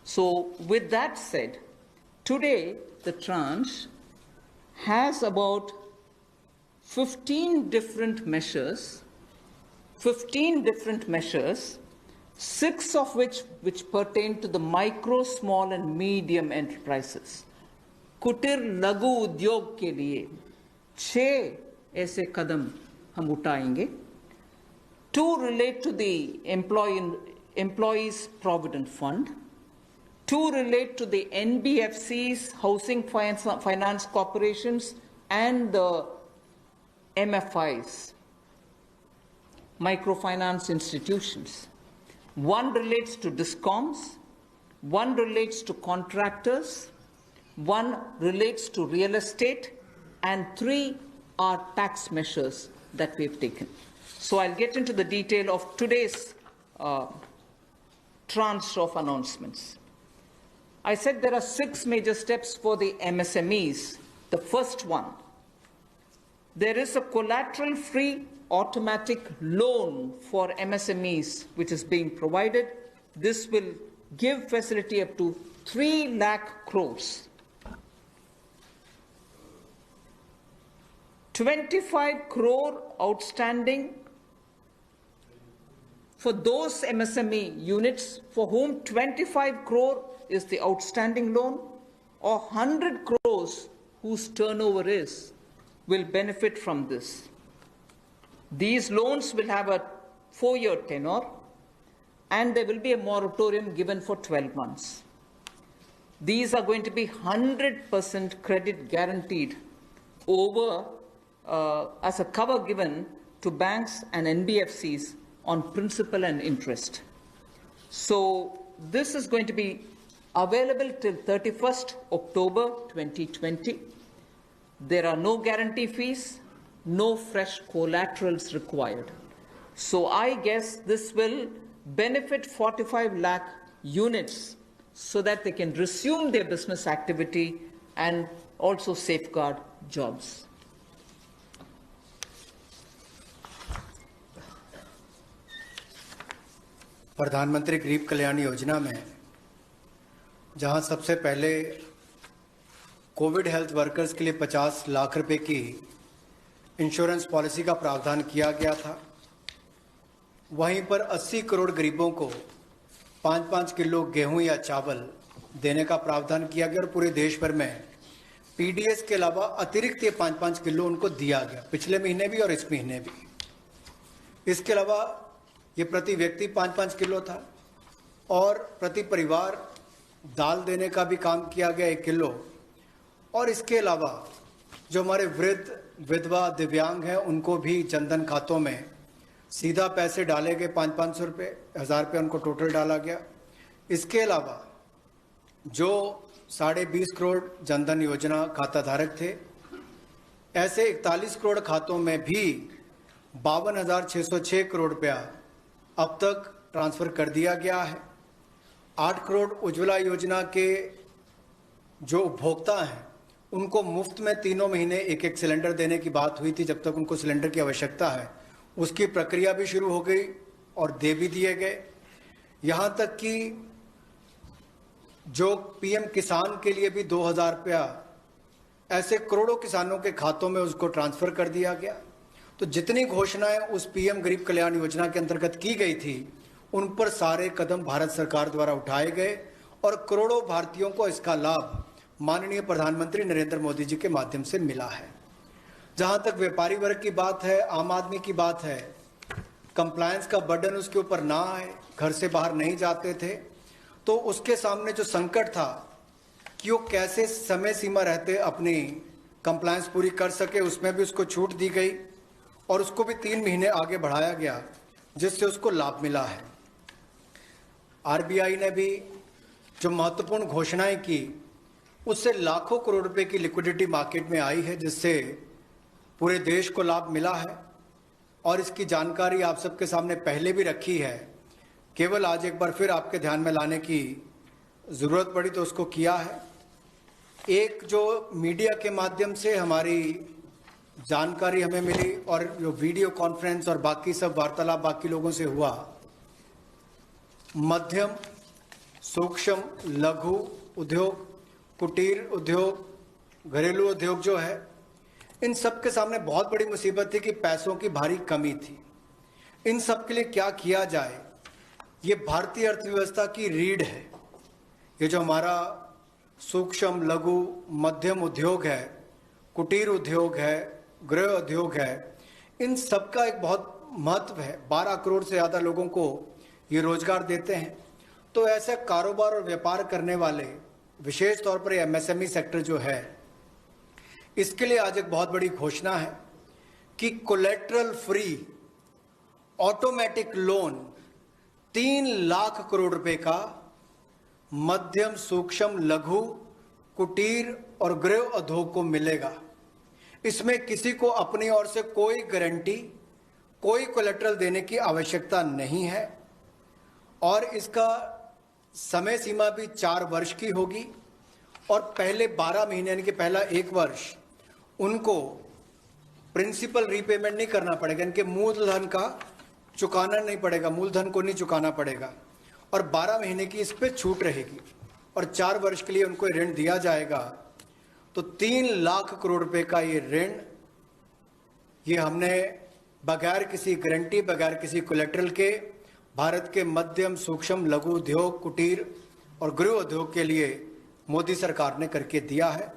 So with that said, today the tranche has about 15 different measures, 6 of which pertain to the micro, small and medium enterprises. कुटीर लघु उद्योग के लिए 6 ऐसे कदम हम उठाएंगे. 2 relate to the employees provident fund. 2 relate to the NBFCs, housing finance corporations, and the MFIs, microfinance institutions. 1 relates to DISCOMs, 1 relates to contractors, 1 relates to real estate, and 3 are tax measures that we've taken. So I'll get into the detail of today's tranche of announcements. I said there are 6 major steps for the MSMEs. The first one, there is a collateral-free automatic loan for MSMEs which is being provided. This will give facility up to 3 lakh crores. 25 crore outstanding for those MSME units for whom 25 crore is the outstanding loan, or 100 crores whose turnover will benefit from this. These loans will have a 4-year tenure, and there will be a moratorium given for 12 months. These are going to be 100% credit guaranteed over as a cover given to banks and NBFCs on principal and interest. So this is going to be available till 31st October 2020. There are no guarantee fees, no fresh collaterals required. So I guess this will benefit 45 lakh units so that they can resume their business activity and also safeguard jobs. प्रधानमंत्री गरीब कल्याण योजना में जहां सबसे पहले Covid health workers के लिए 50 लाख रुपए की इंश्योरेंस पॉलिसी का प्रावधान किया गया था, वहीं पर 80 करोड़ गरीबों को 5-5 किलो गेहूं या चावल देने का प्रावधान किया गया और पूरे देश भर में पीडीएस के अलावा अतिरिक्त ये 5-5 किलो उनको दिया गया, पिछले महीने भी और इस महीने भी। इसके अलावा ये प्रति व्यक्ति 5-5 किलो था और प्रति परिवार दाल देने का भी काम किया गया 1 किलो। और इसके अलावा जो हमारे वृद्ध, विधवा, दिव्यांग हैं उनको भी जनधन खातों में सीधा पैसे डाले गए, 500-500 रुपये, 1000 रुपये उनको टोटल डाला गया। इसके अलावा जो 20.5 करोड़ जनधन योजना खाता धारक थे, ऐसे 41 करोड़ खातों में भी 52,606 करोड़ रुपया अब तक ट्रांसफ़र कर दिया गया है। 8 करोड़ उज्ज्वला योजना के जो उपभोक्ता हैं उनको मुफ्त में 3 महीने 1-1 सिलेंडर देने की बात हुई थी, जब तक उनको सिलेंडर की आवश्यकता है उसकी प्रक्रिया भी शुरू हो गई और दे भी दिए गए। यहाँ तक कि जो पीएम किसान के लिए भी 2,000 रुपया ऐसे करोड़ों किसानों के खातों में उसको ट्रांसफ़र कर दिया गया। तो जितनी घोषणाएं उस पीएम गरीब कल्याण योजना के अंतर्गत की गई थी उन पर सारे कदम भारत सरकार द्वारा उठाए गए और करोड़ों भारतीयों को इसका लाभ माननीय प्रधानमंत्री नरेंद्र मोदी जी के माध्यम से मिला है। जहां तक व्यापारी वर्ग की बात है, आम आदमी की बात है, कंप्लायंस का बर्डन उसके ऊपर ना आए, घर से बाहर नहीं जाते थे, तो उसके सामने जो संकट था कि वो कैसे समय सीमा रहते अपनी कंप्लायंस पूरी कर सके, उसमें भी उसको छूट दी गई और उसको भी 3 महीने आगे बढ़ाया गया, जिससे उसको लाभ मिला है। आरबीआई ने भी जो महत्वपूर्ण घोषणाएं की उससे लाखों करोड़ रुपए की लिक्विडिटी मार्केट में आई है, जिससे पूरे देश को लाभ मिला है और इसकी जानकारी आप सबके सामने पहले भी रखी है। केवल आज एक बार फिर आपके ध्यान में लाने की ज़रूरत पड़ी तो उसको किया है। एक जो मीडिया के माध्यम से हमारी जानकारी हमें मिली और जो वीडियो कॉन्फ्रेंस और बाकी सब वार्तालाप बाकी लोगों से हुआ, मध्यम, सूक्ष्म लघु उद्योग, कुटीर उद्योग, घरेलू उद्योग जो है, इन सब के सामने बहुत बड़ी मुसीबत थी कि पैसों की भारी कमी थी। इन सब के लिए क्या किया जाए, ये भारतीय अर्थव्यवस्था की रीढ़ है। ये जो हमारा सूक्ष्म लघु मध्यम उद्योग है, कुटीर उद्योग है, गृह उद्योग है, इन सब का एक बहुत महत्व है। 12 करोड़ से ज़्यादा लोगों को ये रोजगार देते हैं। तो ऐसे कारोबार और व्यापार करने वाले, विशेष तौर पर एमएसएमई सेक्टर जो है, इसके लिए आज एक बहुत बड़ी घोषणा है कि collateral free automatic loan 3 lakh crore रुपए का मध्यम सूक्ष्म लघु कुटीर और गृह उद्योग को मिलेगा। इसमें किसी को अपनी ओर से कोई गारंटी, कोई कोलेटरल देने की आवश्यकता नहीं है और इसका समय सीमा भी 4 वर्ष की होगी और पहले 12 महीने यानी कि पहला 1 वर्ष उनको प्रिंसिपल रीपेमेंट नहीं करना पड़ेगा, इनके मूलधन का चुकाना नहीं पड़ेगा, मूलधन को नहीं चुकाना पड़ेगा और 12 महीने की इस पे छूट रहेगी और 4 वर्ष के लिए उनको ऋण दिया जाएगा। तो 3 लाख करोड़ रुपए का ये ऋण, ये हमने बगैर किसी गारंटी, बगैर किसी कोलेटरल के भारत के मध्यम सूक्ष्म लघु उद्योग, कुटीर और गृह उद्योग के लिए मोदी सरकार ने करके दिया है।